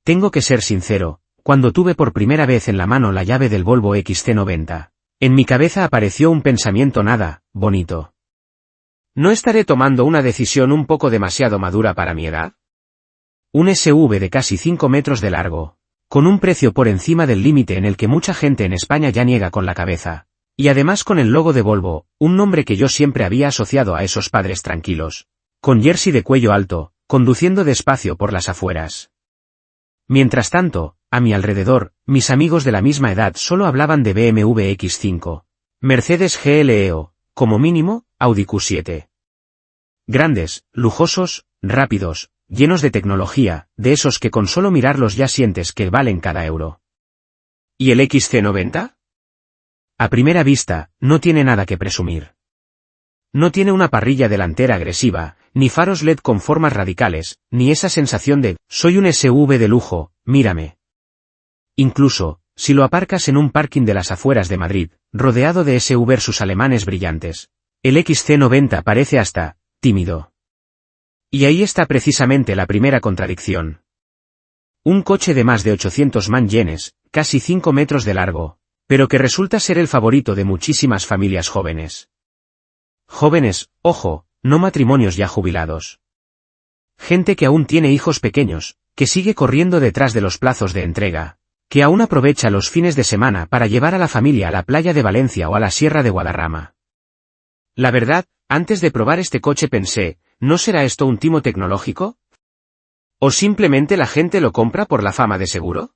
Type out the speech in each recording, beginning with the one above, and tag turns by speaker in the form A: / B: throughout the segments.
A: Tengo que ser sincero, cuando tuve por primera vez en la mano la llave del Volvo XC90, en mi cabeza apareció un pensamiento nada bonito. ¿No estaré tomando una decisión un poco demasiado madura para mi edad? Un SUV de casi 5 metros de largo, con un precio por encima del límite en el que mucha gente en España ya niega con la cabeza, y además con el logo de Volvo, un nombre que yo siempre había asociado a esos padres tranquilos, con jersey de cuello alto, conduciendo despacio por las afueras. Mientras tanto, a mi alrededor, mis amigos de la misma edad solo hablaban de BMW X5, Mercedes GLE o, como mínimo, Audi Q7. Grandes, lujosos, rápidos, llenos de tecnología, de esos que con solo mirarlos ya sientes que valen cada euro. ¿Y el XC90? A primera vista, no tiene nada que presumir. No tiene una parrilla delantera agresiva, ni faros LED con formas radicales, ni esa sensación de, soy un SUV de lujo, mírame. Incluso, si lo aparcas en un parking de las afueras de Madrid, rodeado de SUV versus alemanes brillantes, el XC90 parece hasta, tímido. Y ahí está precisamente la primera contradicción. Un coche de más de 800 man-yenes, casi 5 metros de largo, pero que resulta ser el favorito de muchísimas familias jóvenes. Jóvenes, ojo, no matrimonios ya jubilados. Gente que aún tiene hijos pequeños, que sigue corriendo detrás de los plazos de entrega, que aún aprovecha los fines de semana para llevar a la familia a la playa de Valencia o a la Sierra de Guadarrama. La verdad, antes de probar este coche pensé, ¿no será esto un timo tecnológico? ¿O simplemente la gente lo compra por la fama de seguro?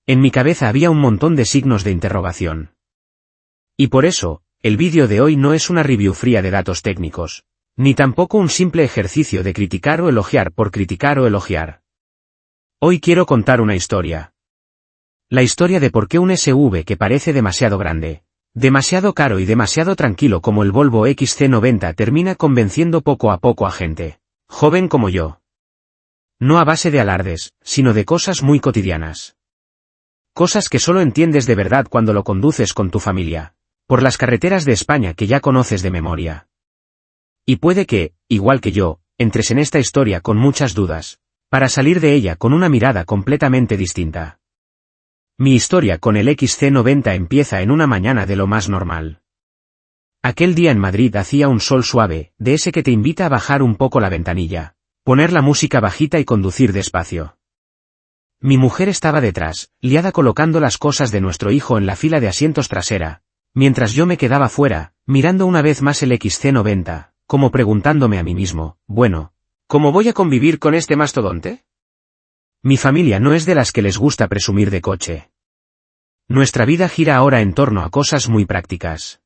A: En mi cabeza había un montón de signos de interrogación. Y por eso, el vídeo de hoy no es una review fría de datos técnicos, ni tampoco un simple ejercicio de criticar o elogiar por criticar o elogiar. Hoy quiero contar una historia. La historia de por qué un SUV que parece demasiado grande, demasiado caro y demasiado tranquilo como el Volvo XC90 termina convenciendo poco a poco a gente, joven como yo. No a base de alardes, sino de cosas muy cotidianas. Cosas que solo entiendes de verdad cuando lo conduces con tu familia, por las carreteras de España que ya conoces de memoria. Y puede que, igual que yo, entres en esta historia con muchas dudas, para salir de ella con una mirada completamente distinta. Mi historia con el XC90 empieza en una mañana de lo más normal. Aquel día en Madrid hacía un sol suave, de ese que te invita a bajar un poco la ventanilla, poner la música bajita y conducir despacio. Mi mujer estaba detrás, liada colocando las cosas de nuestro hijo en la fila de asientos trasera, mientras yo me quedaba fuera, mirando una vez más el XC90, como preguntándome a mí mismo, bueno, ¿cómo voy a convivir con este mastodonte? Mi familia no es de las que les gusta presumir de coche. Nuestra vida gira ahora en torno a cosas muy prácticas.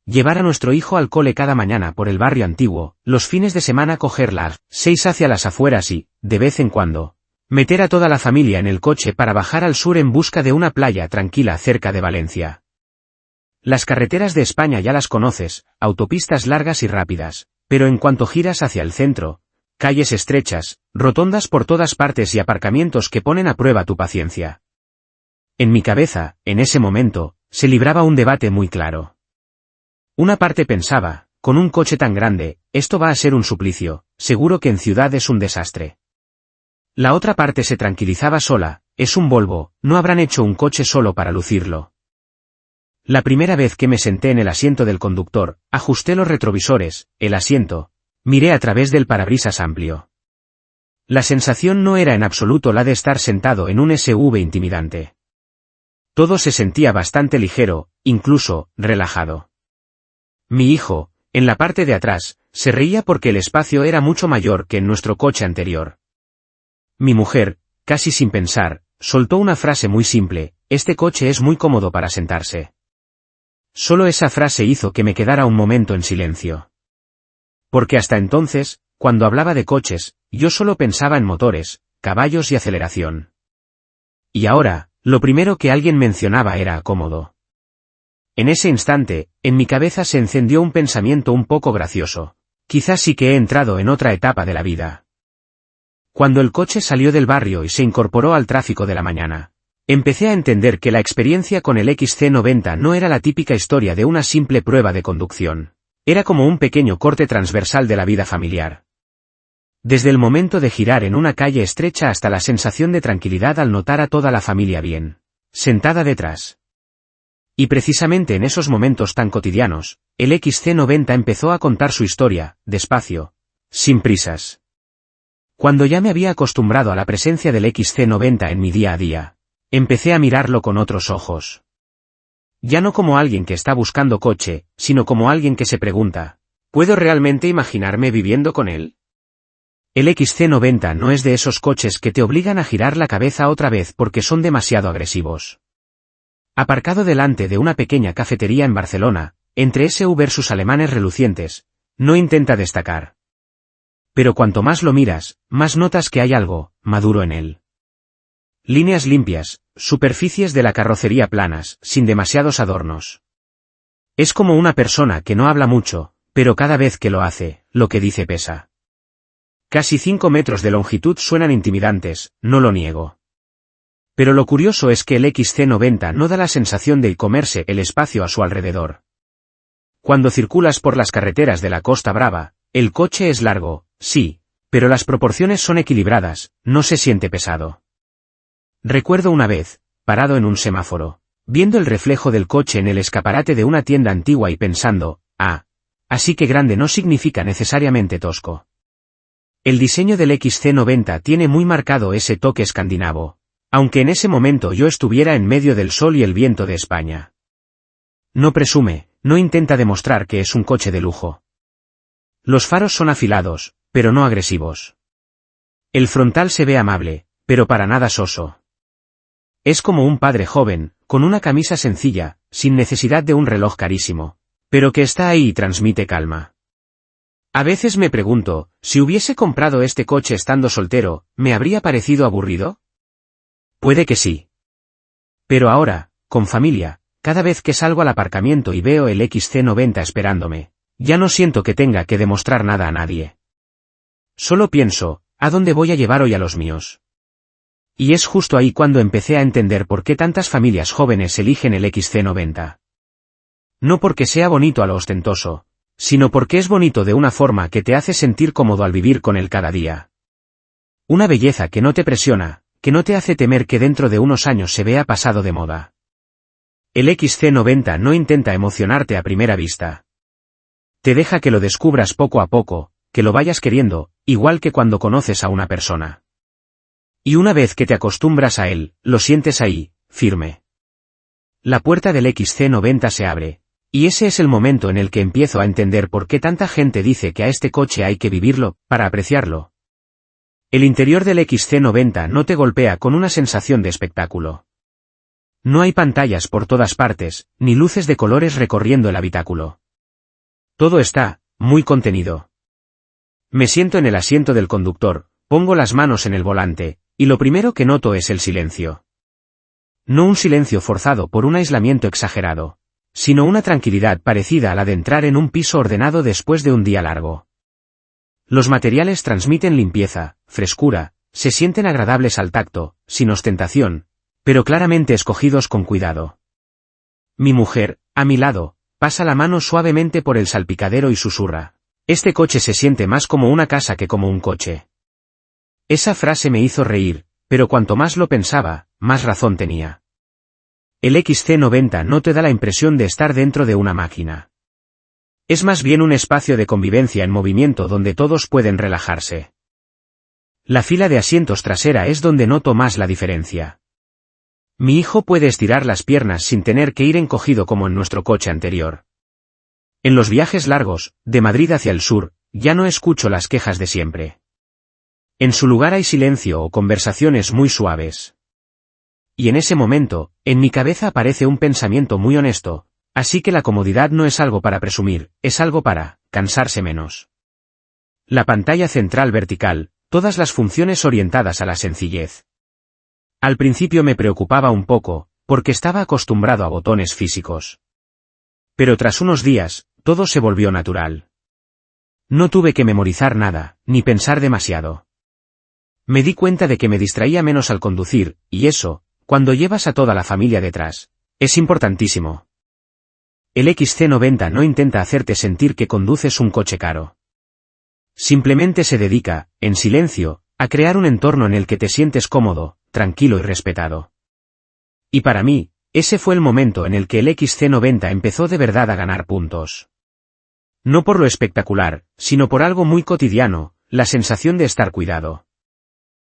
A: Llevar a nuestro hijo al cole cada mañana por el barrio antiguo, los fines de semana coger las 6 hacia las afueras y, de vez en cuando, meter a toda la familia en el coche para bajar al sur en busca de una playa tranquila cerca de Valencia. Las carreteras de España ya las conoces, autopistas largas y rápidas, pero en cuanto giras hacia el centro, calles estrechas, rotondas por todas partes y aparcamientos que ponen a prueba tu paciencia. En mi cabeza, en ese momento, se libraba un debate muy claro. Una parte pensaba, con un coche tan grande, esto va a ser un suplicio, seguro que en ciudad es un desastre. La otra parte se tranquilizaba sola, es un Volvo, no habrán hecho un coche solo para lucirlo. La primera vez que me senté en el asiento del conductor, ajusté los retrovisores, el asiento, miré a través del parabrisas amplio. La sensación no era en absoluto la de estar sentado en un SUV intimidante. Todo se sentía bastante ligero, incluso, relajado. Mi hijo, en la parte de atrás, se reía porque el espacio era mucho mayor que en nuestro coche anterior. Mi mujer, casi sin pensar, soltó una frase muy simple, este coche es muy cómodo para sentarse. Solo esa frase hizo que me quedara un momento en silencio. Porque hasta entonces, cuando hablaba de coches, yo solo pensaba en motores, caballos y aceleración. Y ahora, lo primero que alguien mencionaba era cómodo. En ese instante, en mi cabeza se encendió un pensamiento un poco gracioso. Quizás sí que he entrado en otra etapa de la vida. Cuando el coche salió del barrio y se incorporó al tráfico de la mañana, empecé a entender que la experiencia con el XC90 no era la típica historia de una simple prueba de conducción. Era como un pequeño corte transversal de la vida familiar. Desde el momento de girar en una calle estrecha hasta la sensación de tranquilidad al notar a toda la familia bien sentada detrás. Y precisamente en esos momentos tan cotidianos, el XC90 empezó a contar su historia, despacio, sin prisas. Cuando ya me había acostumbrado a la presencia del XC90 en mi día a día, empecé a mirarlo con otros ojos. Ya no como alguien que está buscando coche, sino como alguien que se pregunta, ¿puedo realmente imaginarme viviendo con él? El XC90 no es de esos coches que te obligan a girar la cabeza otra vez porque son demasiado agresivos. Aparcado delante de una pequeña cafetería en Barcelona, entre SUVs sus alemanes relucientes, no intenta destacar. Pero cuanto más lo miras, más notas que hay algo maduro en él. Líneas limpias, superficies de la carrocería planas, sin demasiados adornos. Es como una persona que no habla mucho, pero cada vez que lo hace, lo que dice pesa. Casi 5 metros de longitud suenan intimidantes, no lo niego. Pero lo curioso es que el XC90 no da la sensación de comerse el espacio a su alrededor. Cuando circulas por las carreteras de la Costa Brava, el coche es largo, sí, pero las proporciones son equilibradas, no se siente pesado. Recuerdo una vez, parado en un semáforo, viendo el reflejo del coche en el escaparate de una tienda antigua y pensando, así que grande no significa necesariamente tosco. El diseño del XC90 tiene muy marcado ese toque escandinavo, aunque en ese momento yo estuviera en medio del sol y el viento de España. No presume, no intenta demostrar que es un coche de lujo. Los faros son afilados, pero no agresivos. El frontal se ve amable, pero para nada soso. Es como un padre joven, con una camisa sencilla, sin necesidad de un reloj carísimo, pero que está ahí y transmite calma. A veces me pregunto, si hubiese comprado este coche estando soltero, ¿me habría parecido aburrido? Puede que sí. Pero ahora, con familia, cada vez que salgo al aparcamiento y veo el XC90 esperándome, ya no siento que tenga que demostrar nada a nadie. Solo pienso, ¿a dónde voy a llevar hoy a los míos? Y es justo ahí cuando empecé a entender por qué tantas familias jóvenes eligen el XC90. No porque sea bonito a lo ostentoso, sino porque es bonito de una forma que te hace sentir cómodo al vivir con él cada día. Una belleza que no te presiona, que no te hace temer que dentro de unos años se vea pasado de moda. El XC90 no intenta emocionarte a primera vista. Te deja que lo descubras poco a poco, que lo vayas queriendo, igual que cuando conoces a una persona. Y una vez que te acostumbras a él, lo sientes ahí, firme. La puerta del XC90 se abre, y ese es el momento en el que empiezo a entender por qué tanta gente dice que a este coche hay que vivirlo, para apreciarlo. El interior del XC90 no te golpea con una sensación de espectáculo. No hay pantallas por todas partes, ni luces de colores recorriendo el habitáculo. Todo está muy contenido. Me siento en el asiento del conductor, pongo las manos en el volante, y lo primero que noto es el silencio. No un silencio forzado por un aislamiento exagerado, sino una tranquilidad parecida a la de entrar en un piso ordenado después de un día largo. Los materiales transmiten limpieza, frescura, se sienten agradables al tacto, sin ostentación, pero claramente escogidos con cuidado. Mi mujer, a mi lado, pasa la mano suavemente por el salpicadero y susurra: este coche se siente más como una casa que como un coche. Esa frase me hizo reír, pero cuanto más lo pensaba, más razón tenía. El XC90 no te da la impresión de estar dentro de una máquina. Es más bien un espacio de convivencia en movimiento donde todos pueden relajarse. La fila de asientos trasera es donde noto más la diferencia. Mi hijo puede estirar las piernas sin tener que ir encogido como en nuestro coche anterior. En los viajes largos, de Madrid hacia el sur, ya no escucho las quejas de siempre. En su lugar hay silencio o conversaciones muy suaves. Y en ese momento, en mi cabeza aparece un pensamiento muy honesto: así que la comodidad no es algo para presumir, es algo para cansarse menos. La pantalla central vertical, todas las funciones orientadas a la sencillez. Al principio me preocupaba un poco, porque estaba acostumbrado a botones físicos. Pero tras unos días, todo se volvió natural. No tuve que memorizar nada, ni pensar demasiado. Me di cuenta de que me distraía menos al conducir, y eso, cuando llevas a toda la familia detrás, es importantísimo. El XC90 no intenta hacerte sentir que conduces un coche caro. Simplemente se dedica, en silencio, a crear un entorno en el que te sientes cómodo, tranquilo y respetado. Y para mí, ese fue el momento en el que el XC90 empezó de verdad a ganar puntos. No por lo espectacular, sino por algo muy cotidiano, la sensación de estar cuidado.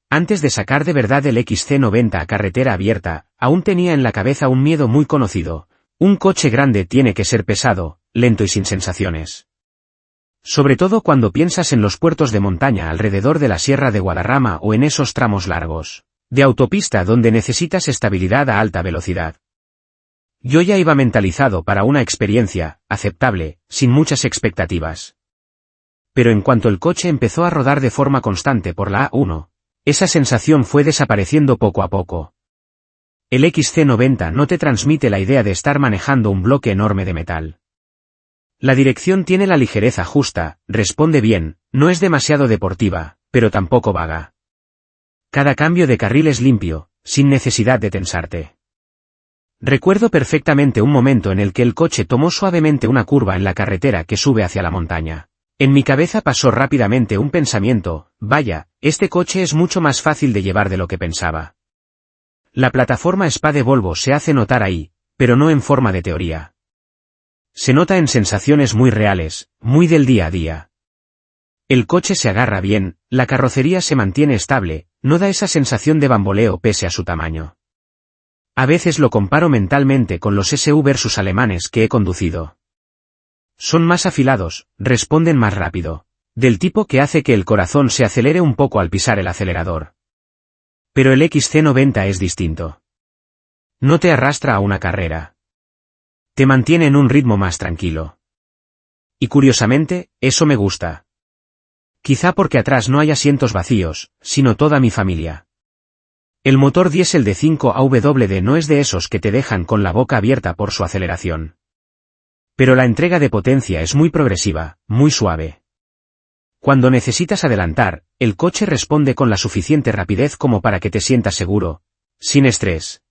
A: Antes de sacar de verdad el XC90 a carretera abierta, aún tenía en la cabeza un miedo muy conocido. Un coche grande tiene que ser pesado, lento y sin sensaciones. Sobre todo cuando piensas en los puertos de montaña alrededor de la Sierra de Guadarrama o en esos tramos largos de autopista donde necesitas estabilidad a alta velocidad. Yo ya iba mentalizado para una experiencia aceptable, sin muchas expectativas. Pero en cuanto el coche empezó a rodar de forma constante por la A1, esa sensación fue desapareciendo poco a poco. El XC90 no te transmite la idea de estar manejando un bloque enorme de metal. La dirección tiene la ligereza justa, responde bien, no es demasiado deportiva, pero tampoco vaga. Cada cambio de carril es limpio, sin necesidad de tensarte. Recuerdo perfectamente un momento en el que el coche tomó suavemente una curva en la carretera que sube hacia la montaña. En mi cabeza pasó rápidamente un pensamiento: vaya, este coche es mucho más fácil de llevar de lo que pensaba. La plataforma Spa de Volvo se hace notar ahí, pero no en forma de teoría. Se nota en sensaciones muy reales, muy del día a día. El coche se agarra bien, la carrocería se mantiene estable, no da esa sensación de bamboleo pese a su tamaño. A veces lo comparo mentalmente con los SUV versus alemanes que he conducido. Son más afilados, responden más rápido, del tipo que hace que el corazón se acelere un poco al pisar el acelerador. Pero el XC90 es distinto. No te arrastra a una carrera. Te mantiene en un ritmo más tranquilo. Y curiosamente, eso me gusta. Quizá porque atrás no hay asientos vacíos, sino toda mi familia. El motor diésel de 5AWD no es de esos que te dejan con la boca abierta por su aceleración. Pero la entrega de potencia es muy progresiva, muy suave. Cuando necesitas adelantar, el coche responde con la suficiente rapidez como para que te sientas seguro, sin estrés.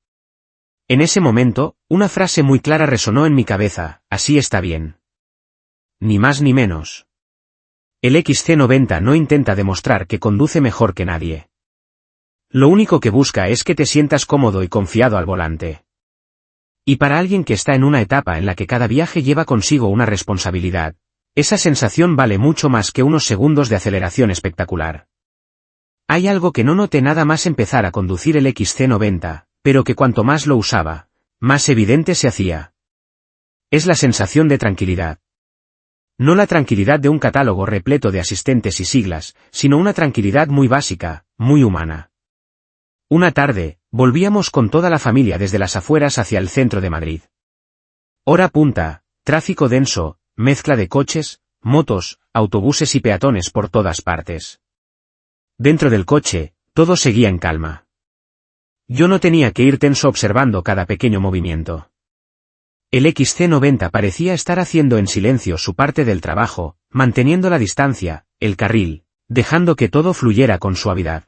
A: En ese momento, una frase muy clara resonó en mi cabeza: así está bien. Ni más ni menos. El XC90 no intenta demostrar que conduce mejor que nadie. Lo único que busca es que te sientas cómodo y confiado al volante. Y para alguien que está en una etapa en la que cada viaje lleva consigo una responsabilidad, esa sensación vale mucho más que unos segundos de aceleración espectacular. Hay algo que no noté nada más empezar a conducir el XC90, pero que cuanto más lo usaba, más evidente se hacía. Es la sensación de tranquilidad. No la tranquilidad de un catálogo repleto de asistentes y siglas, sino una tranquilidad muy básica, muy humana. Una tarde, volvíamos con toda la familia desde las afueras hacia el centro de Madrid. Hora punta, tráfico denso, mezcla de coches, motos, autobuses y peatones por todas partes. Dentro del coche, todo seguía en calma. Yo no tenía que ir tenso observando cada pequeño movimiento. El XC90 parecía estar haciendo en silencio su parte del trabajo, manteniendo la distancia, el carril, dejando que todo fluyera con suavidad.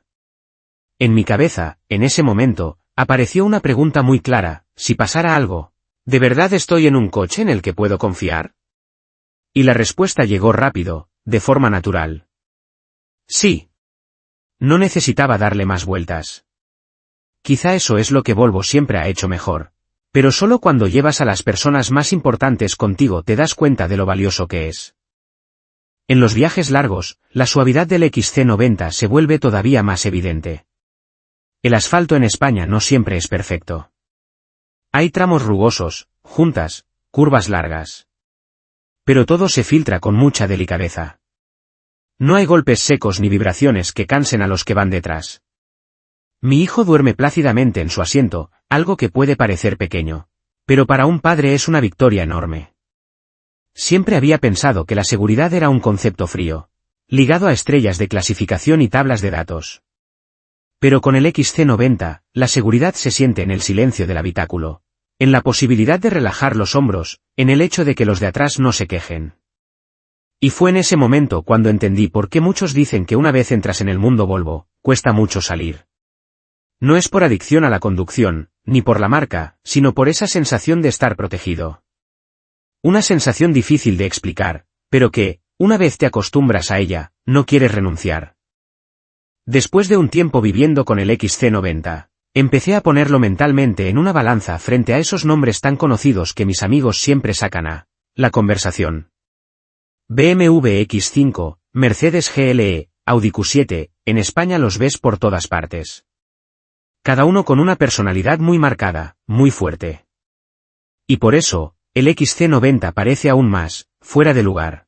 A: En mi cabeza, en ese momento, apareció una pregunta muy clara: si pasara algo, ¿de verdad estoy en un coche en el que puedo confiar? Y la respuesta llegó rápido, de forma natural. Sí. No necesitaba darle más vueltas. Quizá eso es lo que Volvo siempre ha hecho mejor. Pero solo cuando llevas a las personas más importantes contigo te das cuenta de lo valioso que es. En los viajes largos, la suavidad del XC90 se vuelve todavía más evidente. El asfalto en España no siempre es perfecto. Hay tramos rugosos, juntas, curvas largas. Pero todo se filtra con mucha delicadeza. No hay golpes secos ni vibraciones que cansen a los que van detrás. Mi hijo duerme plácidamente en su asiento, algo que puede parecer pequeño. Pero para un padre es una victoria enorme. Siempre había pensado que la seguridad era un concepto frío, ligado a estrellas de clasificación y tablas de datos. Pero con el XC90, la seguridad se siente en el silencio del habitáculo, en la posibilidad de relajar los hombros, en el hecho de que los de atrás no se quejen. Y fue en ese momento cuando entendí por qué muchos dicen que una vez entras en el mundo Volvo, cuesta mucho salir. No es por adicción a la conducción, ni por la marca, sino por esa sensación de estar protegido. Una sensación difícil de explicar, pero que, Una vez te acostumbras a ella, no quieres renunciar. Después de un tiempo viviendo con el XC90, empecé a ponerlo mentalmente en una balanza frente a esos nombres tan conocidos que mis amigos siempre sacan a la conversación. BMW X5, Mercedes GLE, Audi Q7, en España los ves por todas partes. Cada uno con una personalidad muy marcada, muy fuerte. Y por eso, el XC90 parece aún más, fuera de lugar.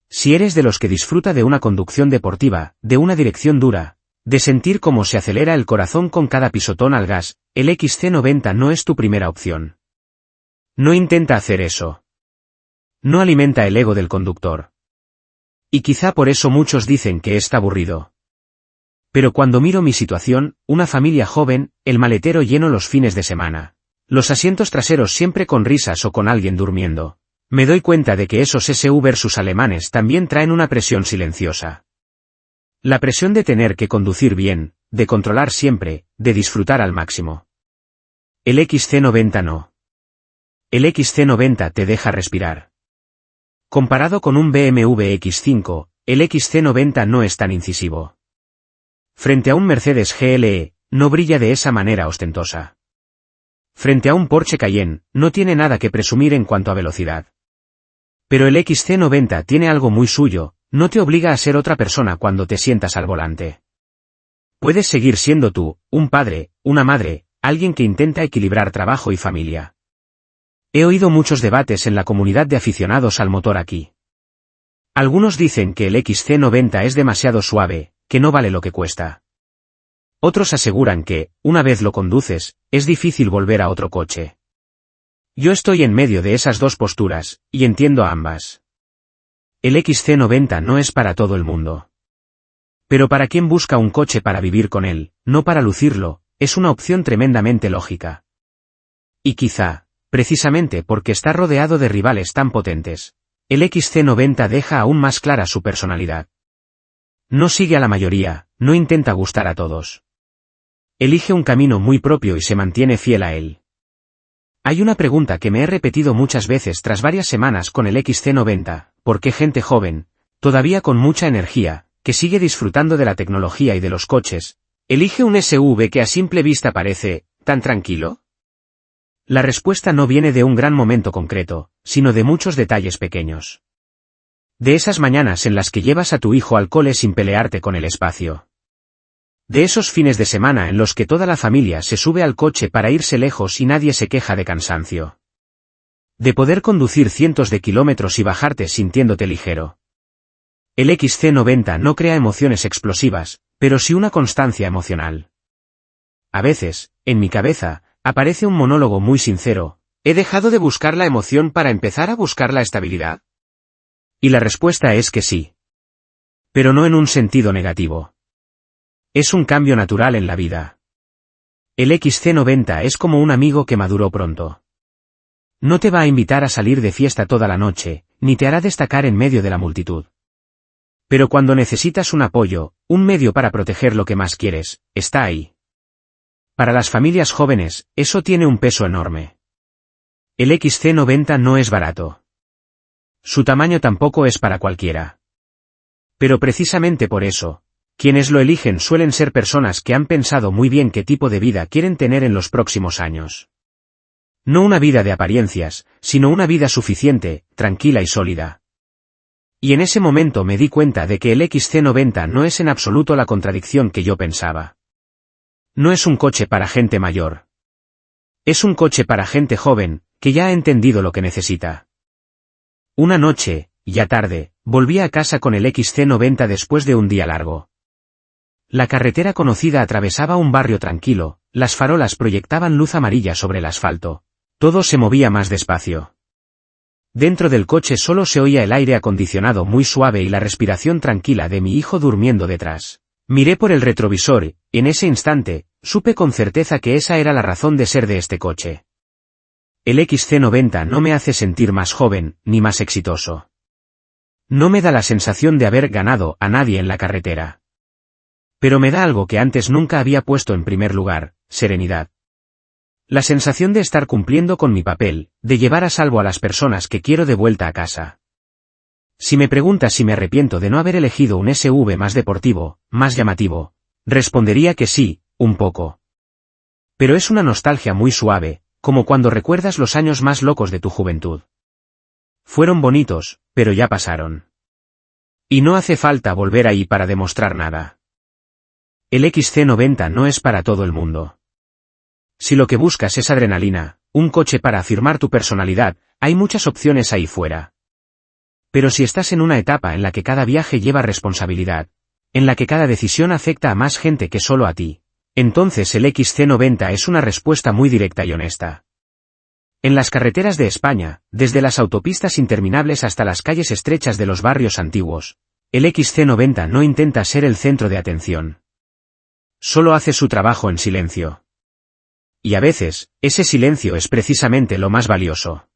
A: Si eres de los que disfruta de una conducción deportiva, de una dirección dura, de sentir cómo se acelera el corazón con cada pisotón al gas, el XC90 no es tu primera opción. No intenta hacer eso. No alimenta el ego del conductor. Y quizá por eso muchos dicen que está aburrido. Pero cuando miro mi situación, una familia joven, el maletero lleno los fines de semana, los asientos traseros siempre con risas o con alguien durmiendo, me doy cuenta de que esos SV versus alemanes también traen una presión silenciosa. La presión de tener que conducir bien, de controlar siempre, de disfrutar al máximo. El XC90 no. El XC90 te deja respirar. Comparado con un BMW X5, el XC90 no es tan incisivo. Frente a un Mercedes GLE, no brilla de esa manera ostentosa. Frente a un Porsche Cayenne, no tiene nada que presumir en cuanto a velocidad. Pero el XC90 tiene algo muy suyo, no te obliga a ser otra persona cuando te sientas al volante. Puedes seguir siendo tú, un padre, una madre, alguien que intenta equilibrar trabajo y familia. He oído muchos debates en la comunidad de aficionados al motor aquí. Algunos dicen que el XC90 es demasiado suave, que no vale lo que cuesta. Otros aseguran que, una vez lo conduces, es difícil volver a otro coche. Yo estoy en medio de esas dos posturas, y entiendo a ambas. El XC90 no es para todo el mundo. Pero para quien busca un coche para vivir con él, no para lucirlo, es una opción tremendamente lógica. Y quizá, precisamente porque está rodeado de rivales tan potentes, el XC90 deja aún más clara su personalidad. No sigue a la mayoría, no intenta gustar a todos. Elige un camino muy propio y se mantiene fiel a él. Hay una pregunta que me he repetido muchas veces tras varias semanas con el XC90, ¿por qué gente joven, todavía con mucha energía, que sigue disfrutando de la tecnología y de los coches, elige un SUV que a simple vista parece tan tranquilo? La respuesta no viene de un gran momento concreto, sino de muchos detalles pequeños. De esas mañanas en las que llevas a tu hijo al cole sin pelearte con el espacio. De esos fines de semana en los que toda la familia se sube al coche para irse lejos y nadie se queja de cansancio. De poder conducir cientos de kilómetros y bajarte sintiéndote ligero. El XC90 no crea emociones explosivas, pero sí una constancia emocional. A veces, en mi cabeza, aparece un monólogo muy sincero, ¿he dejado de buscar la emoción para empezar a buscar la estabilidad? Y la respuesta es que sí. Pero no en un sentido negativo. Es un cambio natural en la vida. El XC90 es como un amigo que maduró pronto. No te va a invitar a salir de fiesta toda la noche, ni te hará destacar en medio de la multitud. Pero cuando necesitas un apoyo, un medio para proteger lo que más quieres, está ahí. Para las familias jóvenes, eso tiene un peso enorme. El XC90 no es barato. Su tamaño tampoco es para cualquiera. Pero precisamente por eso, quienes lo eligen suelen ser personas que han pensado muy bien qué tipo de vida quieren tener en los próximos años. No una vida de apariencias, sino una vida suficiente, tranquila y sólida. Y en ese momento me di cuenta de que el XC90 no es en absoluto la contradicción que yo pensaba. No es un coche para gente mayor. Es un coche para gente joven, que ya ha entendido lo que necesita. Una noche, ya tarde, volví a casa con el XC90 después de un día largo. La carretera conocida atravesaba un barrio tranquilo, las farolas proyectaban luz amarilla sobre el asfalto. Todo se movía más despacio. Dentro del coche solo se oía el aire acondicionado muy suave y la respiración tranquila de mi hijo durmiendo detrás. Miré por el retrovisor y, en ese instante, supe con certeza que esa era la razón de ser de este coche. El XC90 no me hace sentir más joven, ni más exitoso. No me da la sensación de haber ganado a nadie en la carretera. Pero me da algo que antes nunca había puesto en primer lugar, serenidad. La sensación de estar cumpliendo con mi papel, de llevar a salvo a las personas que quiero de vuelta a casa. Si me preguntas si me arrepiento de no haber elegido un SUV más deportivo, más llamativo, respondería que sí, un poco. Pero es una nostalgia muy suave, como cuando recuerdas los años más locos de tu juventud. Fueron bonitos, pero ya pasaron. Y no hace falta volver ahí para demostrar nada. El XC90 no es para todo el mundo. Si lo que buscas es adrenalina, un coche para afirmar tu personalidad, hay muchas opciones ahí fuera. Pero si estás en una etapa en la que cada viaje lleva responsabilidad, en la que cada decisión afecta a más gente que solo a ti, entonces el XC90 es una respuesta muy directa y honesta. En las carreteras de España, desde las autopistas interminables hasta las calles estrechas de los barrios antiguos, el XC90 no intenta ser el centro de atención. Solo hace su trabajo en silencio. Y a veces, ese silencio es precisamente lo más valioso.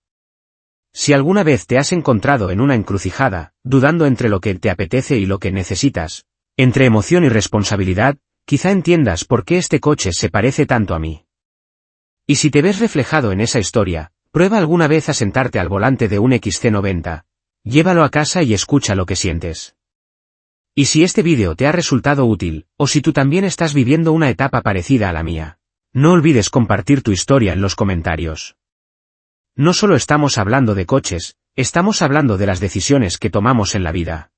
A: Si alguna vez te has encontrado en una encrucijada, dudando entre lo que te apetece y lo que necesitas, entre emoción y responsabilidad, quizá entiendas por qué este coche se parece tanto a mí. Y si te ves reflejado en esa historia, prueba alguna vez a sentarte al volante de un XC90, llévalo a casa y escucha lo que sientes. Y si este vídeo te ha resultado útil, o si tú también estás viviendo una etapa parecida a la mía, no olvides compartir tu historia en los comentarios. No solo estamos hablando de coches, estamos hablando de las decisiones que tomamos en la vida.